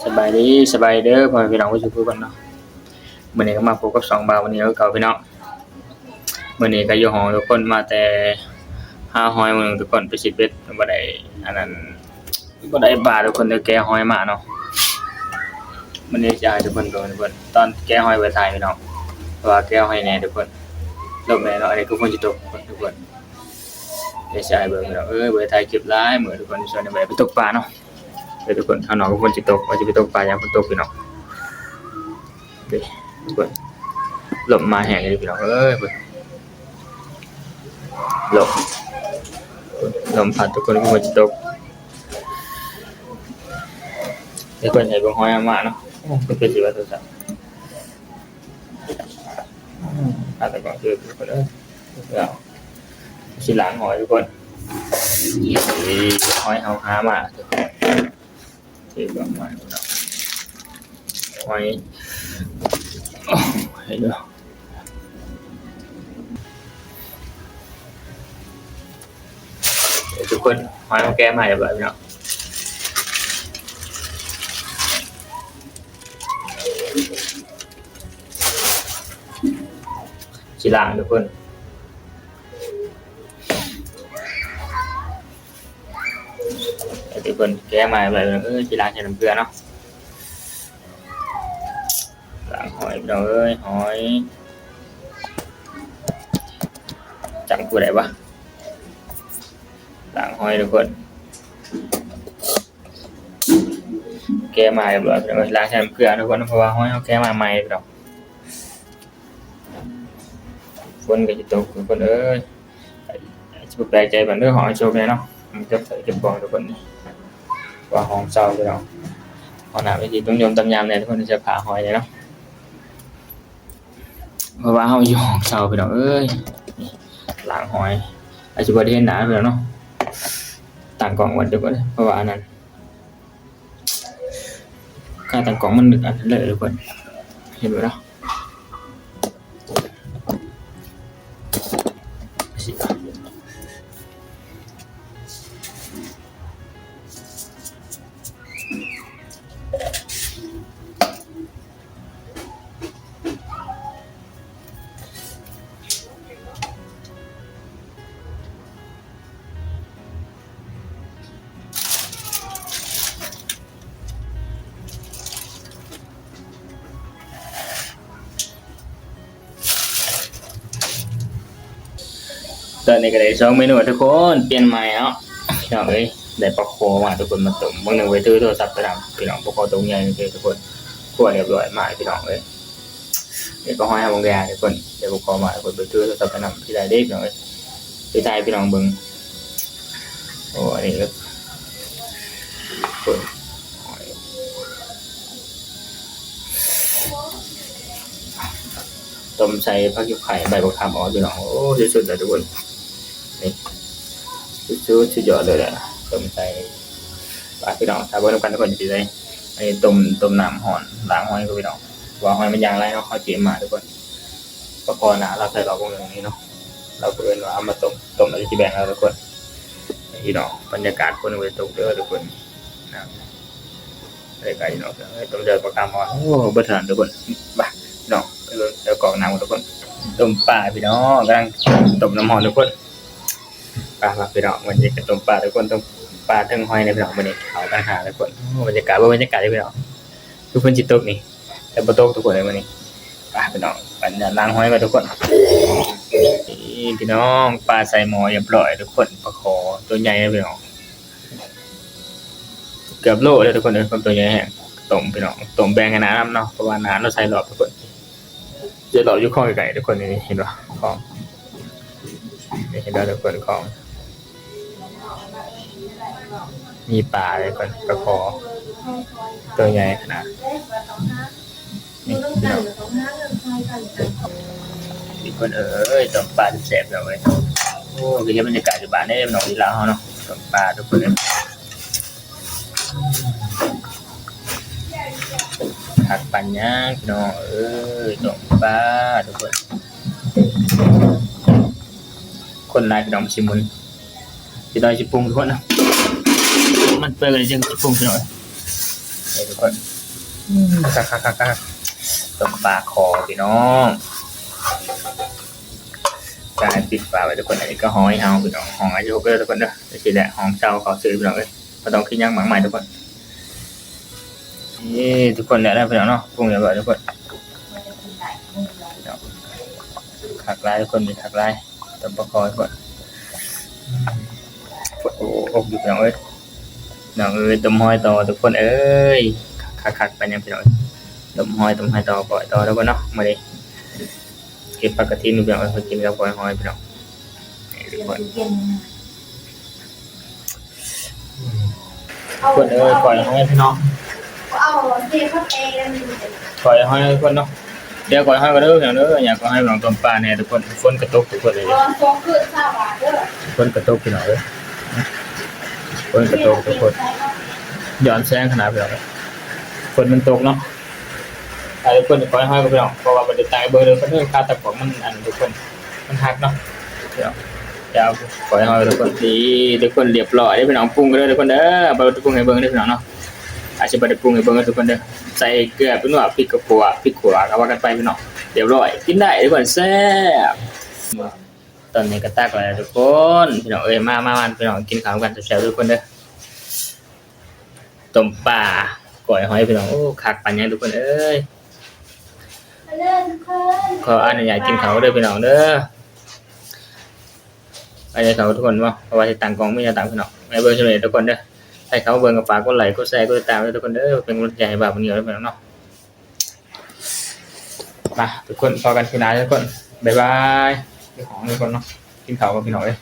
สบายดีสบายเด้อพ่อแม่พี่น้องผู้ชมทุกคนเนาะมื้อนี้ก็มาพบกับสองบ่าววันนี้ก็เก่าพี่น้องมื้อนี้ก็อยู่ห้องทุกคนมาแต่หาหอยมื้อนึงทุกคนไปสิเป็ดบ่ได้อันนั้นบ่ได้ปลาทุกคนเด้อแกะหอยมาเนาะมื้อนี้จะให้ทุกคนดูทุกคนตอนแกะหอยไว้ถ่ายพี่น้องเพราะว่าแกะหอยแน่ทุกคนลมแน่เนาะอันนี้คือฝนสิตกทุกคนเดี๋ยวจะให้เบิ่งพี่น้องบ่ได้ถ่ายคลิปหลายมื้อทุกคนส่วนนี้ไปตกปลาเนาะเดี๋ยวทุกคนเอาน้องกับฝนสิตกว่าจะไปตกปลายามฝนตกพี่น้องเด้ทุกคนลมมาแห้งเลยพี่น้องเพิ่นลมพัดทุกคนก็ฝนสิตกเดี๋ยวเพิ่นให้เบิ่งหอยอาม่าเนาะเพิ่นเป็นสิว่าโทรศัพท์แต่ก่อนคือทุกคนแล้วสิล้างหอยทุกคนหอยเอาหามาทุกคนที่เบิ่งมาเนาะหอยให้ดูทุกคนหอยเอาแก้มาเรียบร้อยพี่น้องสิล้างทุกคนทุกคนแก้มาแบบสิล้างใส่น้ำเกลือเนาะล้างหอยพี่น้องหอยจำกูได้ปะล้างหอยทุกคนแก้มาแบบล้างใส่น้ำเกลือทุกคนเพราะว่าหอยเขาแก้มาใหม่พี่น้องฝนก็จะตกทุกคนจะแปลกใจแบบเรื่องหอยโชคเลยเนาะมันจะใส่เก็บกองทุกคนว่าห้องเศร้าพี่น้องห้องน้ำวิธีต้องยมตำยำเนี่ยทุกคนจะผ่าหอยเลยเนาะเพราะว่าเขาอยู่ห้องเศร้าพี่น้องล้างหอยอาจจะบ่ได้เห็นหนาพี่น้องเนาะต่างกล่องวันทุกคนเพราะว่าอันนั้นค่าต่างกล่องมันดึกอันนั้นเลยทุกคนเห็นไหมเนาะตอนนี้ก็ได้2เมนูทุกคนเปลี่ยนใหม่เนาะพี่น้องได้ปลาโคมาทุกคนมาต้มบางนึงไว้ถือโทรศัพท์ไปทำพี่น้องปลาโคตรงใหญ่เลยทุกคนคั่วเรียบร้อยมาพี่น้องเดี๋ยวก็ห้อยให้วงแดงทุกคนเดี๋ยวปลาโคมาทุกคนไปถือโทรศัพท์ไปนำพี่ได้เด็กพี่น้องพี่ได้พี่น้องเบิ่งโอ้อันนี้ก็ต้มใส่ผักยุบไข่ใบบักขามอ๋อพี่น้องโอ้สุดๆเลยทุกคนนี่สุดยอดเลยแหละต้มใส่ปลาพี่น้องถ้าเบิ่งกันทุกคนจะได้อันนี้ต้มน้ำห่อนล้างหอยกับพี่น้องว่าหอยมันยางไรเนาะเขาเจียมมาทุกคนก็พอนะเราใส่เราพวกนี้เนาะเราเพิ่นว่าเอามาต้มแล้วจะแบ่งเราทุกคนพี่น้องบรรยากาศคนเวตกเด้อทุกคนนะบรรยากาศพี่น้องต้มเดือดประกามอ่อนโอ้บ่ทันทุกคนบ่าพี่น้องไปเบิ่งเดี๋ยวกรอกน้ำทุกคนต้มปลาพี่น้องกำลังต้มน้ำหอมทุกคนปลาพี่น้องมันจะต้มปลาทุกคนต้มปลาทั้งหอยในพี่น้องมื้อนี้เอาต่างหากทุกคนบรรยากาศบรรยากาศพี่น้องทุกคนจิตตกนี่แต่บ่ตกทุกคนเลยมื้อนี้ปลาพี่น้องปัญญาล้างหอยมาทุกคนพี่น้องปลาใส่หม้อเรียบร้อยทุกคนปลาคอตัวใหญ่พี่น้องเกือบโลเลยทุกคนความตัวใหญ่แห้งต้มพี่น้องต้มแบ่งกันน้ำเนาะเพราะว่าน้ำเราใส่หลอดทุกคนจะหลอดอยู่ข้อไก่ทุกคนนี่เห็นป่ะของเห็นได้ทุกคนของมีปลาเลยคนปลาคอตัวใหญ่ขนาดนี่พี่น้องอีกคนต้มปลาแซ่บเลยโอ้คือเห็นบรรยากาศอยู่บ้านนี่พี่น้องที่ลาวเนาะต้มปลาทุกคนผักปัญญาพี่น้องต้มปลาทุกคนคนหลายพี่น้องชิมุนพี่น้องชิปรุงทุกคนนะมันเปื่อยเลยจังชิปรุงพี่น้องทุกคน คักต้มปลาคอพี่น้องการปิดฝาไว้ทุกคนอันนี้ก็ห้อยเอาพี่น้องห้องอายุก็ทุกคนเด้อทีแรกห้องเจ้าเขาซื้อพี่น้องเลยก็ต้องคิดยังหมังใหม่ทุกคนนี่ทุกคนเนี่ยได้พี่น้องเนาะปรุงเรียบร้อยทุกคนขักลายทุกคนมีขักลายต้มปลาคอทุกคนโอ้โหอยู่พี่น้องเอ้ยน้องเอ้ยต้มห้อยต่อทุกคนเอ้ยคักไปยังพี่น้องต้มห้อยต่อปล่อยต่อทุกคนเนาะมาดิเก็บปลากระทินพี่น้องไปกินกับปล่อยห้อยพี่น้องทุกคนคนเอ้ยปล่อยห้อยพี่น้องเอาเดี๋ยวเขาเอง ปล่อยห้อยทุกคนเนาะเดี๋ยวปล่อยห้อยก็เด้อพี่น้องเด้ออยากก็ให้พี่น้องต้มปลาเนี่ยทุกคนฝนกระตกทุกคนเลย ตอนฟองคือข้าวหวานเด้อ ฝนกระตกพี่น้องเอ้ยฝนกระตกทุกคนย้อนแสงขนาดพี่น้องฝนมันตกเนาะไอ้ทุกคนปล่อยห้อยก็พี่น้องเพราะว่ามันจะตายเบอร์เลยเพราะเรื่องค่าตะของมันอันทุกคนมันหักเนาะพี่น้องจะเอาปล่อยห้อยทุกคนดีทุกคนเรียบร้อยได้พี่น้องปรุงกันเลยทุกคนเด้อบ่ปรุงให้เบิ่งได้พี่น้องเนาะอาจจะบ่ได้ปรุงให้เบิ่งทุกคนเด้อใส่เกลือเป็นว่าพริกกระปัวพริกขัวก็ว่ากันไปพี่น้องเรียบร้อยกินได้ทุกคนแซ่บตอนนี้ก็ตักแล้วทุกคนพี่น้องเอ้ยมาพี่น้องกินข้าวกันแซ่บๆทุกคนเด้อต้มปลาก้อยหอยพี่น้องโอ้คักปานยังทุกคนเอ้ยขออนุญาตกินข้าวเด้อพี่น้องเด้อไปให้เขาทุกคนบ่เพราะว่าสิตั้งกล้องมีหน้าต่างพี่น้องให้เบิ่งเฉยๆทุกคนเด้อให้เขาเบิ่งกับฝากกดไลค์กดแชร์กดติดตามด้วยทุกคนเด้อเป็นกำลังใจให้บ่าวคนนี้ด้วยพี่น้องเนาะมาทุกคนพอกันทีหน้าทุกคนบ๊ายบายพี่ของทุกคนเนาะกินข้าวกับพี่น้องเอ้ย